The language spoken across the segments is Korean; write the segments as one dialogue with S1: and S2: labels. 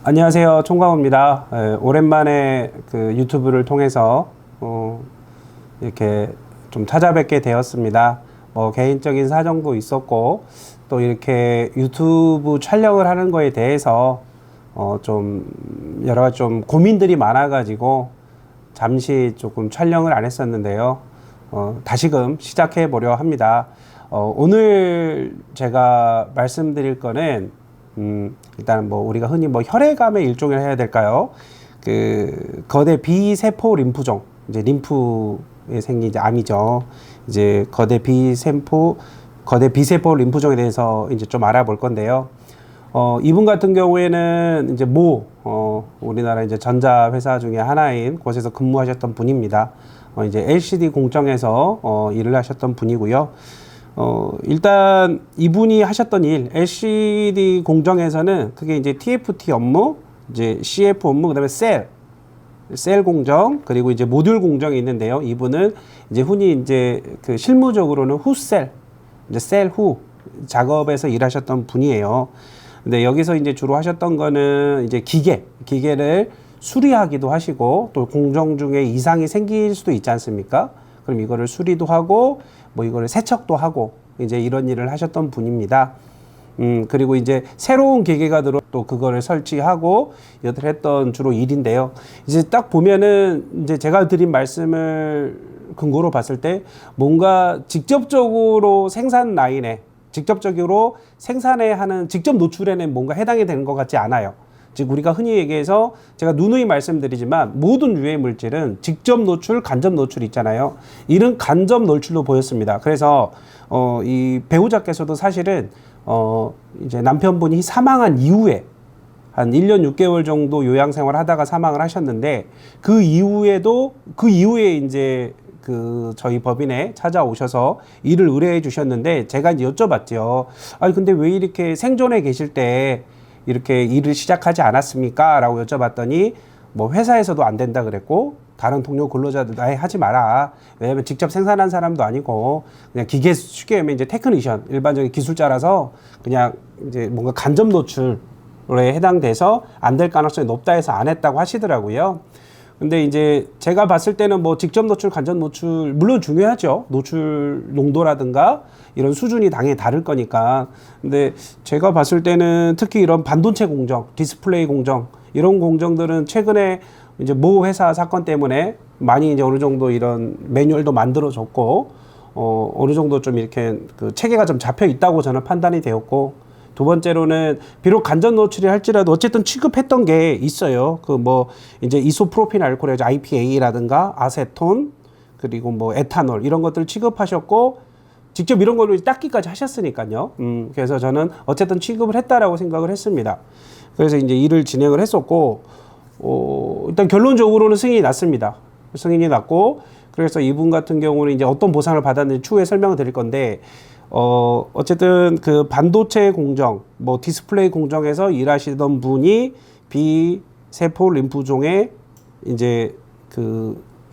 S1: 안녕하세요. 총광호입니다. 오랜만에 그 유튜브를 통해서 이렇게 좀 찾아뵙게 되었습니다. 개인적인 사정도 있었고 또 이렇게 유튜브 촬영을 하는 거에 대해서 좀 여러 가지 좀 고민들이 많아가지고 잠시 조금 촬영을 안 했었는데요. 다시금 시작해 보려 합니다. 오늘 제가 말씀드릴 거는 일단 우리가 흔히 혈액암의 일종을 해야 될까요? 그 거대 비세포 림프종, 이제 림프에 생긴 이제 암이죠. 이제 거대 비세포 림프종에 대해서 이제 좀 알아볼 건데요. 이분 같은 경우에는 이제 우리나라 이제 전자 회사 중에 하나인 곳에서 근무하셨던 분입니다. 이제 LCD 공정에서 일을 하셨던 분이고요. 일단 이분이 하셨던 일, LCD 공정에서는 그게 이제 TFT 업무, 이제 CF 업무, 그다음에 셀 공정, 그리고 이제 모듈 공정이 있는데요. 이분은 이제 흔히 이제 그 실무적으로는 이제 셀 후 작업에서 일하셨던 분이에요. 근데 여기서 이제 주로 하셨던 거는 이제 기계를 수리하기도 하시고, 또 공정 중에 이상이 생길 수도 있지 않습니까? 그럼 이거를 수리도 하고 이거를 세척도 하고 이제 이런 일을 하셨던 분입니다. 그리고 이제 새로운 기계가 들어 또 그거를 설치하고 이것을 했던 주로 일인데요. 이제 딱 보면은 이제 제가 드린 말씀을 근거로 봤을 때 뭔가 직접적으로 생산 라인에 직접적으로 생산에 하는 직접 노출에는 뭔가 해당이 되는 것 같지 않아요. 즉 우리가 흔히 얘기해서 제가 누누이 말씀드리지만 모든 유해 물질은 직접 노출, 간접 노출이 있잖아요. 이런 간접 노출로 보였습니다. 그래서 이 배우자께서도 사실은 이제 남편분이 사망한 이후에 한 1년 6개월 정도 요양생활 하다가 사망을 하셨는데 그 이후에 이제 그 저희 법인에 찾아오셔서 일을 의뢰해 주셨는데 제가 이제 여쭤봤죠. 아니 근데 왜 이렇게 생존해 계실 때 이렇게 일을 시작하지 않았습니까? 라고 여쭤봤더니 회사에서도 안 된다 그랬고 다른 동료 근로자들도 아예 하지 마라. 왜냐면 직접 생산한 사람도 아니고 그냥 기계 쉽게 하면 이제 테크니션 일반적인 기술자라서 그냥 이제 뭔가 간접 노출에 해당돼서 안 될 가능성이 높다 해서 안 했다고 하시더라고요. 근데 이제 제가 봤을 때는 직접 노출, 간접 노출 물론 중요하죠. 노출 농도라든가 이런 수준이 당연히 다를 거니까. 근데 제가 봤을 때는 특히 이런 반도체 공정, 디스플레이 공정 이런 공정들은 최근에 이제 모 회사 사건 때문에 많이 이제 어느 정도 이런 매뉴얼도 만들어졌고 어느 정도 좀 이렇게 그 체계가 좀 잡혀 있다고 저는 판단이 되었고. 두 번째로는 비록 간접 노출이 할지라도 어쨌든 취급했던 게 있어요. 이제 이소프로필 알코올, IPA라든가 아세톤, 그리고 에탄올 이런 것들 취급하셨고 직접 이런 걸로 닦기까지 하셨으니까요. 그래서 저는 어쨌든 취급을 했다라고 생각을 했습니다. 그래서 이제 일을 진행을 했었고 일단 결론적으로는 승인이 났습니다. 승인이 났고 그래서 이분 같은 경우는 이제 어떤 보상을 받았는지 추후에 설명을 드릴 건데. 어쨌든 그 반도체 공정, 디스플레이 공정에서 일하시던 분이 비세포 림프종에 이제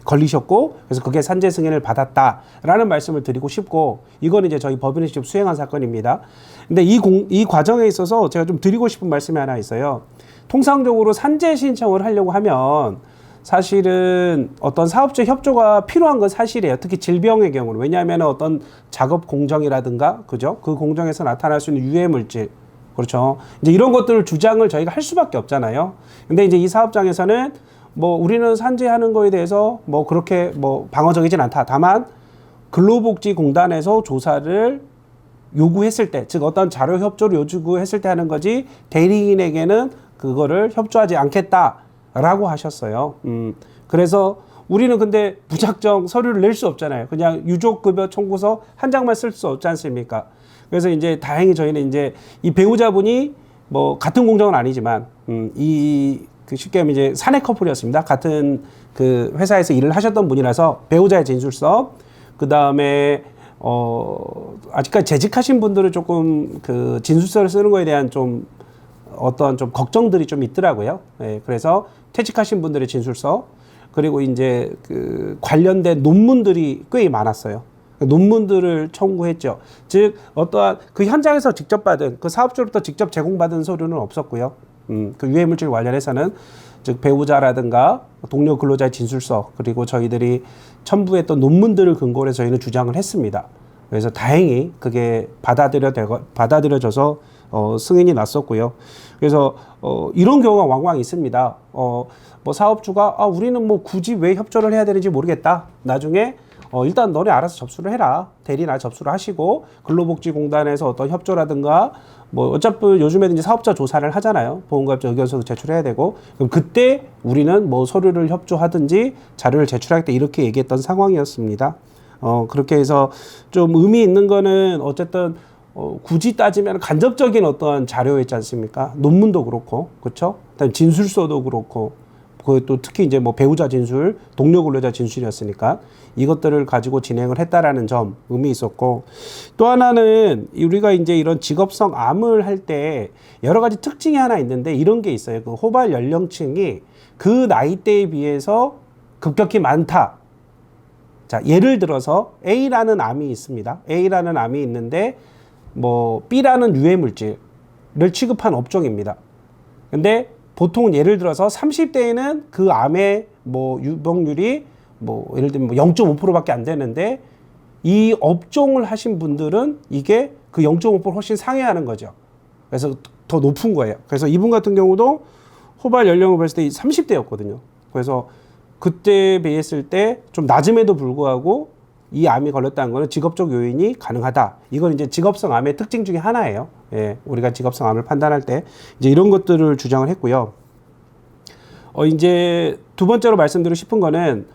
S1: 걸리셨고, 그래서 그게 산재 승인을 받았다라는 말씀을 드리고 싶고, 이건 이제 저희 법인이 직접 수행한 사건입니다. 근데 이 과정에 있어서 제가 좀 드리고 싶은 말씀이 하나 있어요. 통상적으로 산재 신청을 하려고 하면 사실은 어떤 사업적 협조가 필요한 건 사실이에요. 특히 질병의 경우는. 왜냐하면 어떤 작업 공정이라든가, 그죠? 그 공정에서 나타날 수 있는 유해 물질. 그렇죠. 이제 이런 것들을 주장을 저희가 할 수밖에 없잖아요. 근데 이제 이 사업장에서는 우리는 산재하는 거에 대해서 그렇게 방어적이진 않다. 다만 근로복지공단에서 조사를 요구했을 때, 즉 어떤 자료 협조를 요구했을 때 하는 거지 대리인에게는 그거를 협조하지 않겠다라고 하셨어요. 그래서 우리는 근데 무작정 서류를 낼 수 없잖아요. 그냥 유족급여 청구서 한 장만 쓸 수 없지 않습니까? 그래서 이제 다행히 저희는 이제 이 배우자분이 같은 공정은 아니지만 쉽게 하면 이제 사내 커플이었습니다. 같은 그 회사에서 일을 하셨던 분이라서 배우자의 진술서, 그 다음에 아직까지 재직하신 분들은 조금 그 진술서를 쓰는 거에 대한 좀 어떤 좀 걱정들이 좀 있더라고요. 예, 그래서 퇴직하신 분들의 진술서, 그리고 이제 그 관련된 논문들이 꽤 많았어요. 논문들을 청구했죠. 즉 어떠한 그 현장에서 직접 받은 그 사업주로부터 직접 제공받은 서류는 없었고요. 그 유해물질 관련해서는 즉 배우자라든가 동료 근로자의 진술서 그리고 저희들이 첨부했던 논문들을 근거로 해서 저희는 주장을 했습니다. 그래서 다행히 그게 받아들여져서 승인이 났었고요. 그래서 이런 경우가 왕왕 있습니다. 뭐 사업주가 우리는 뭐 굳이 왜 협조를 해야 되는지 모르겠다. 나중에 일단 너네 알아서 접수를 해라. 대리나 접수를 하시고 근로복지공단에서 어떤 협조라든가 뭐 어차피 요즘에는 이제 사업자 조사를 하잖아요. 보험가입자 의견서도 제출해야 되고 그럼 그때 우리는 뭐 서류를 협조하든지 자료를 제출하겠다 이렇게 얘기했던 상황이었습니다. 그렇게 해서 좀 의미 있는 거는 어쨌든 굳이 따지면 간접적인 어떤 자료였지 않습니까? 논문도 그렇고 그렇죠? 그다음 진술서도 그렇고 그것도 특히 이제 뭐 배우자 진술, 동료 근로자 진술이었으니까 이것들을 가지고 진행을 했다라는 점 의미 있었고 또 하나는 우리가 이제 이런 직업성 암을 할 때 여러 가지 특징이 하나 있는데 이런 게 있어요. 그 호발 연령층이 그 나이대에 비해서 급격히 많다. 자, 예를 들어서 A라는 암이 있습니다. A라는 암이 있는데 뭐 B라는 유해물질을 취급한 업종입니다. 근데 보통 예를 들어서 30대에는 그 암의 뭐 유병률이 뭐 예를 들면 0.5%밖에 안 되는데 이 업종을 하신 분들은 이게 그 0.5% 훨씬 상회하는 거죠. 그래서 더 높은 거예요. 그래서 이분 같은 경우도 호발 연령을 봤을 때 30대였거든요. 그래서 그때 비했을 때 좀 낮음에도 불구하고 이 암이 걸렸다는 거는 직업적 요인이 가능하다. 이건 이제 직업성 암의 특징 중에 하나예요. 예, 우리가 직업성 암을 판단할 때 이제 이런 것들을 주장을 했고요. 이제 두 번째로 말씀드리고 싶은 거는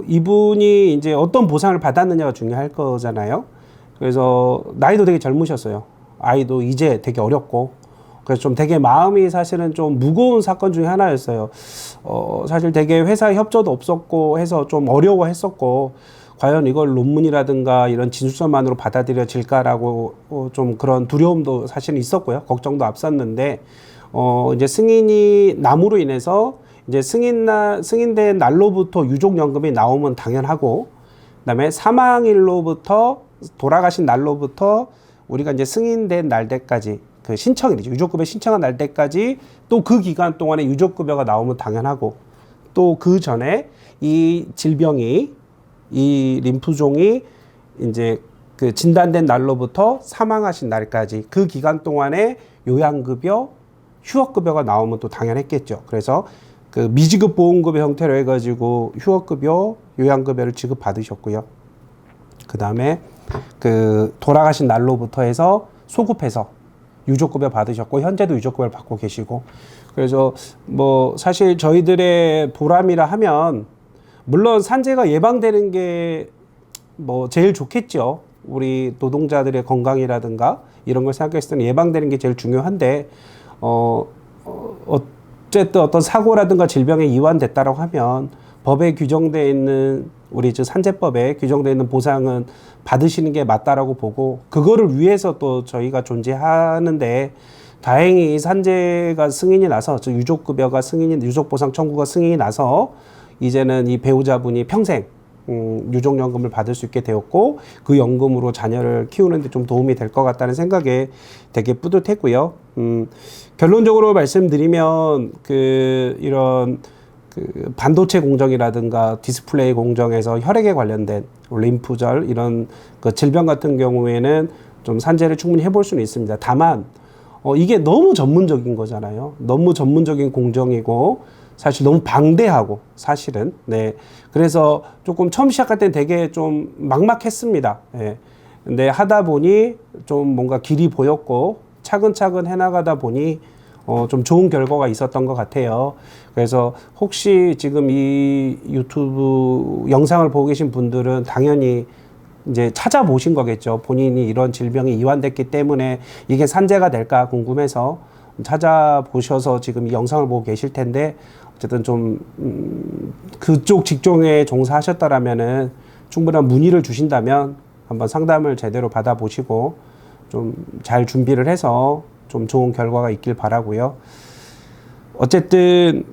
S1: 이분이 이제 어떤 보상을 받았느냐가 중요할 거잖아요. 그래서 나이도 되게 젊으셨어요. 아이도 이제 되게 어렸고. 그래서 좀 되게 마음이 사실은 좀 무거운 사건 중에 하나였어요. 사실 되게 회사에 협조도 없었고 해서 좀 어려워했었고 과연 이걸 논문이라든가 이런 진술서만으로 받아들여질까라고 좀 그런 두려움도 사실은 있었고요. 걱정도 앞섰는데 이제 승인이 남으로 인해서 이제 승인된 날로부터 유족연금이 나오면 당연하고 그다음에 사망일로부터 돌아가신 날로부터 우리가 이제 승인된 날때까지 그 신청일이죠. 유족급여 신청한 날때까지 또 그 기간 동안에 유족급여가 나오면 당연하고 또 그 전에 이 질병이 이 림프종이 이제 그 진단된 날로부터 사망하신 날까지 그 기간 동안에 요양급여, 휴업급여가 나오면 또 당연했겠죠. 그래서 그 미지급 보험급여 형태로 해가지고 휴업급여, 요양급여를 지급받으셨고요. 그 다음에 그 돌아가신 날로부터 해서 소급해서 유족급여 받으셨고 현재도 유족급여를 받고 계시고 그래서 뭐 사실 저희들의 보람이라 하면 물론 산재가 예방되는 게 뭐 제일 좋겠죠. 우리 노동자들의 건강이라든가 이런 걸 생각했을 때는 예방되는 게 제일 중요한데 어쨌든 어떤 사고라든가 질병에 이완됐다라고 하면 법에 규정되어 있는 우리 산재법에 규정되어 있는 보상은 받으시는 게 맞다라고 보고 그거를 위해서 또 저희가 존재하는데 다행히 산재가 승인이 나서 유족급여가 유족보상 청구가 승인이 나서 이제는 이 배우자분이 평생 유족연금을 받을 수 있게 되었고 그 연금으로 자녀를 키우는 데 좀 도움이 될 것 같다는 생각에 되게 뿌듯했고요. 결론적으로 말씀드리면 이런 반도체 공정이라든가 디스플레이 공정에서 혈액에 관련된 림프절 이런 그 질병 같은 경우에는 좀 산재를 충분히 해볼 수는 있습니다. 다만 이게 너무 전문적인 거잖아요. 너무 전문적인 공정이고 사실 너무 방대하고 사실은 네 그래서 조금 처음 시작할 때 되게 좀 막막했습니다. 예. 근데 하다 보니 좀 뭔가 길이 보였고 차근차근 해나가다 보니 좀 좋은 결과가 있었던 것 같아요. 그래서 혹시 지금 이 유튜브 영상을 보고 계신 분들은 당연히 이제 찾아보신 거겠죠. 본인이 이런 질병이 이완됐기 때문에 이게 산재가 될까 궁금해서 찾아보셔서 지금 이 영상을 보고 계실 텐데 어쨌든 좀 그쪽 직종에 종사하셨다라면은 충분한 문의를 주신다면 한번 상담을 제대로 받아보시고 좀 잘 준비를 해서 좀 좋은 결과가 있길 바라고요. 어쨌든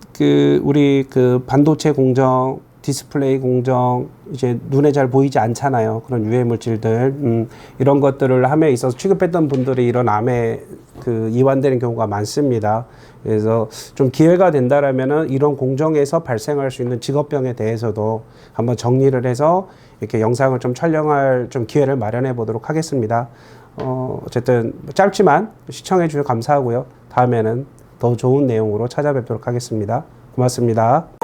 S1: 우리 반도체 공정, 디스플레이 공정 이제 눈에 잘 보이지 않잖아요. 그런 유해 물질들 이런 것들을 함에 있어서 취급했던 분들이 이런 암에 그 이완되는 경우가 많습니다. 그래서 좀 기회가 된다라면은 이런 공정에서 발생할 수 있는 직업병에 대해서도 한번 정리를 해서 이렇게 영상을 좀 촬영할 좀 기회를 마련해 보도록 하겠습니다. 어쨌든 짧지만 시청해 주셔서 감사하고요. 다음에는 더 좋은 내용으로 찾아뵙도록 하겠습니다. 고맙습니다.